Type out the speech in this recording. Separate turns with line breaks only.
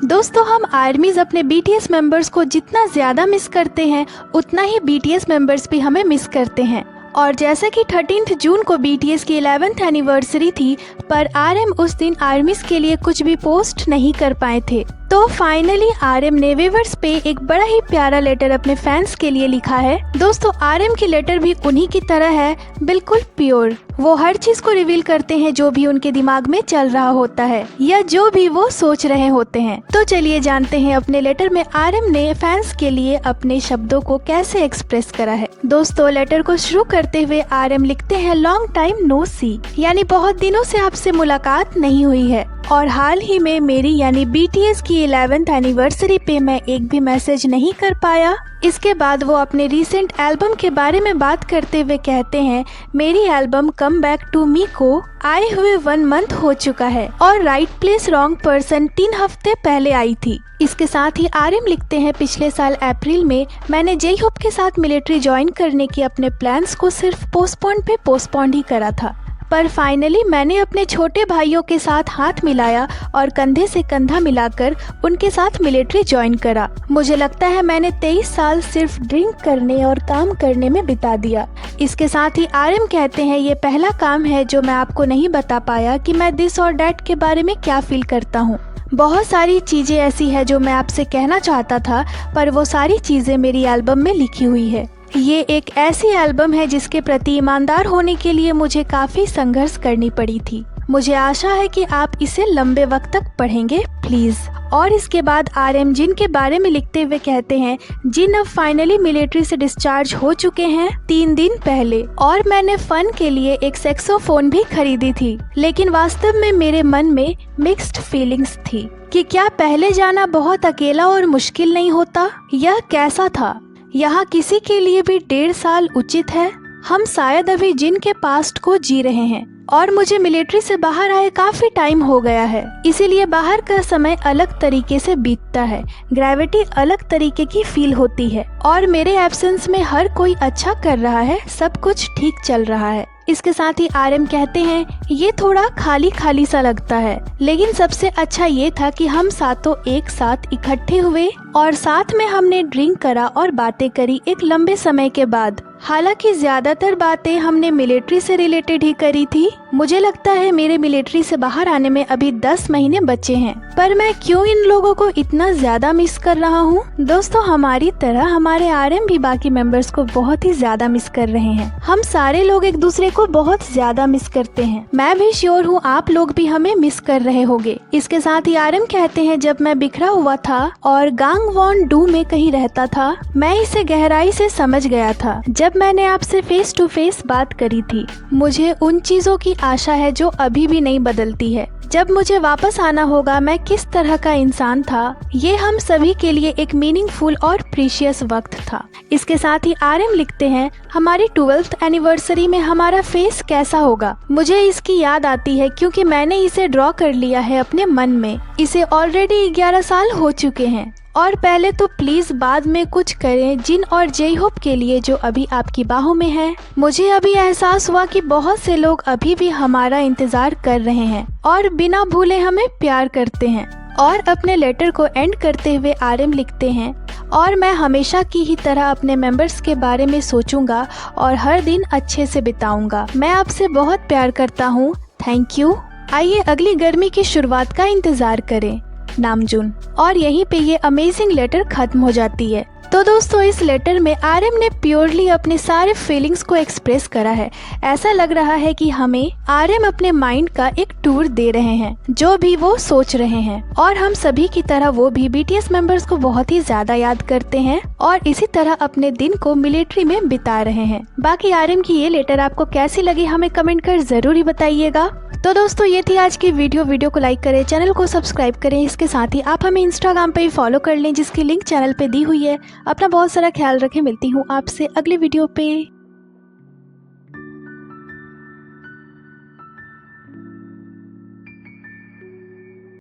दोस्तों हम आर्मीज अपने बीटीएस मेंबर्स को जितना ज्यादा मिस करते हैं उतना ही बीटीएस मेंबर्स भी हमें मिस करते हैं। और जैसा कि 13 जून को बीटीएस की 11th एनिवर्सरी थी, पर आरएम उस दिन आर्मीज के लिए कुछ भी पोस्ट नहीं कर पाए थे। तो फाइनली आरएम ने व्यूअर्स पे एक बड़ा ही प्यारा लेटर अपने फैंस के लिए लिखा है। दोस्तों आरएम की लेटर भी उन्हीं की तरह है, बिल्कुल प्योर। वो हर चीज को रिवील करते हैं जो भी उनके दिमाग में चल रहा होता है या जो भी वो सोच रहे होते हैं। तो चलिए जानते हैं अपने लेटर में आरएम ने फैंस के लिए अपने शब्दों को कैसे एक्सप्रेस करा है। दोस्तों लेटर को शुरू करते हुए आरएम लिखते हैं, लॉन्ग टाइम नो सी, यानी बहुत दिनों से आपसे मुलाकात नहीं हुई है और हाल ही में मेरी यानी बीटीएस की 11th एनिवर्सरी पे मैं एक भी मैसेज नहीं कर पाया। इसके बाद वो अपने रीसेंट एल्बम के बारे में बात करते हुए कहते हैं, मेरी album come back to me को आए हुए 1 मंथ हो चुका है और राइट प्लेस रॉन्ग पर्सन 3 हफ्ते पहले आई थी। इसके साथ ही आरएम लिखते हैं, पिछले साल अप्रैल में मैंने जे होप के साथ मिलिट्री ज्वाइन करने के अपने प्लान्स को सिर्फ पोस्टपोन ही करा था, पर फाइनली मैंने अपने छोटे भाइयों के साथ हाथ मिलाया और कंधे से कंधा मिलाकर उनके साथ मिलिट्री ज्वाइन करा। मुझे लगता है मैंने 23 साल सिर्फ ड्रिंक करने और काम करने में बिता दिया। इसके साथ ही आरएम कहते हैं, ये पहला काम है जो मैं आपको नहीं बता पाया कि मैं दिस और डैट के बारे में क्या फील करता हूँ। बहुत सारी चीजें ऐसी है जो मैं आपसे कहना चाहता था, पर वो सारी चीजें मेरी एल्बम में लिखी हुई है। ये एक ऐसी एल्बम है जिसके प्रति ईमानदार होने के लिए मुझे काफी संघर्ष करनी पड़ी थी। मुझे आशा है कि आप इसे लंबे वक्त तक पढ़ेंगे प्लीज। और इसके बाद आरएम जिन के बारे में लिखते हुए कहते हैं, जिन अब फाइनली मिलिट्री से डिस्चार्ज हो चुके हैं 3 दिन पहले, और मैंने फन के लिए एक सेक्सोफोन भी खरीदी थी, लेकिन वास्तव में मेरे मन में मिक्स्ड फीलिंग्स थी कि क्या पहले जाना बहुत अकेला और मुश्किल नहीं होता। यह कैसा था, यहाँ किसी के लिए भी 1.5 साल उचित है। हम शायद अभी जिन के पास्ट को जी रहे हैं और मुझे मिलिट्री से बाहर आए काफी टाइम हो गया है, इसीलिए बाहर का समय अलग तरीके से बीतता है, ग्रेविटी अलग तरीके की फील होती है और मेरे एब्सेंस में हर कोई अच्छा कर रहा है, सब कुछ ठीक चल रहा है। इसके साथ ही आरएम कहते हैं, ये थोड़ा खाली खाली सा लगता है, लेकिन सबसे अच्छा ये था कि हम सातों एक साथ इकट्ठे हुए और साथ में हमने ड्रिंक करा और बातें करी एक लंबे समय के बाद। हालांकि ज्यादातर बातें हमने मिलिट्री से रिलेटेड ही करी थी। मुझे लगता है मेरे मिलिट्री से बाहर आने में अभी 10 महीने बचे हैं, पर मैं क्यों इन लोगों को इतना ज्यादा मिस कर रहा हूँ। दोस्तों हमारी तरह हमारे आरएम भी बाकी मेंबर्स को बहुत ही ज्यादा मिस कर रहे हैं। हम सारे लोग एक दूसरे को बहुत ज्यादा मिस करते हैं। मैं भी श्योर हूँ आप लोग भी हमें मिस कर रहे होंगे। इसके साथ ही आरएम कहते हैं, जब मैं बिखरा हुआ था और गांगवॉन डू में कहीं रहता था, मैं इसे गहराई से समझ गया था। जब मैंने आपसे फेस टू फेस बात करी थी, मुझे उन चीजों की आशा है जो अभी भी नहीं बदलती है। जब मुझे वापस आना होगा मैं किस तरह का इंसान था, ये हम सभी के लिए एक मीनिंगफुल और प्रीशियस वक्त था। इसके साथ ही आरएम लिखते हैं, हमारी 12th एनिवर्सरी में हमारा फेस कैसा होगा। मुझे इसकी याद आती है क्योंकि मैंने इसे ड्रॉ कर लिया है अपने मन में। इसे ऑलरेडी 11 साल हो चुके हैं और पहले तो प्लीज बाद में कुछ करें जिन और जे होप के लिए जो अभी आपकी बाहों में है। मुझे अभी एहसास हुआ कि बहुत से लोग अभी भी हमारा इंतजार कर रहे हैं और बिना भूले हमें प्यार करते हैं। और अपने लेटर को एंड करते हुए आरएम लिखते हैं, और मैं हमेशा की ही तरह अपने मेंबर्स के बारे में सोचूंगा और हर दिन अच्छे से बिताऊंगा। मैं आपसे बहुत प्यार करता हूँ, थैंक यू। आइए अगली गर्मी की शुरुआत का इंतजार करें, नामजून। और यहीं पे ये अमेजिंग लेटर खत्म हो जाती है। तो दोस्तों इस लेटर में आरएम ने प्योरली अपने सारे फीलिंग्स को एक्सप्रेस करा है। ऐसा लग रहा है कि हमें आरएम अपने माइंड का एक टूर दे रहे हैं, जो भी वो सोच रहे हैं, और हम सभी की तरह वो भी बीटीएस मेंबर्स को बहुत ही ज्यादा याद करते हैं और इसी तरह अपने दिन को मिलिट्री में बिता रहे हैं। बाकी आरएम की ये लेटर आपको कैसी लगी हमें कमेंट कर जरूर ही बताइएगा। तो दोस्तों ये थी आज की वीडियो को लाइक करें, चैनल को सब्सक्राइब करें। इसके साथ ही आप हमें इंस्टाग्राम पे फॉलो कर लें, जिसकी लिंक चैनल पे दी हुई है। अपना बहुत सारा ख्याल रखें, मिलती हूँ आपसे अगले वीडियो पे।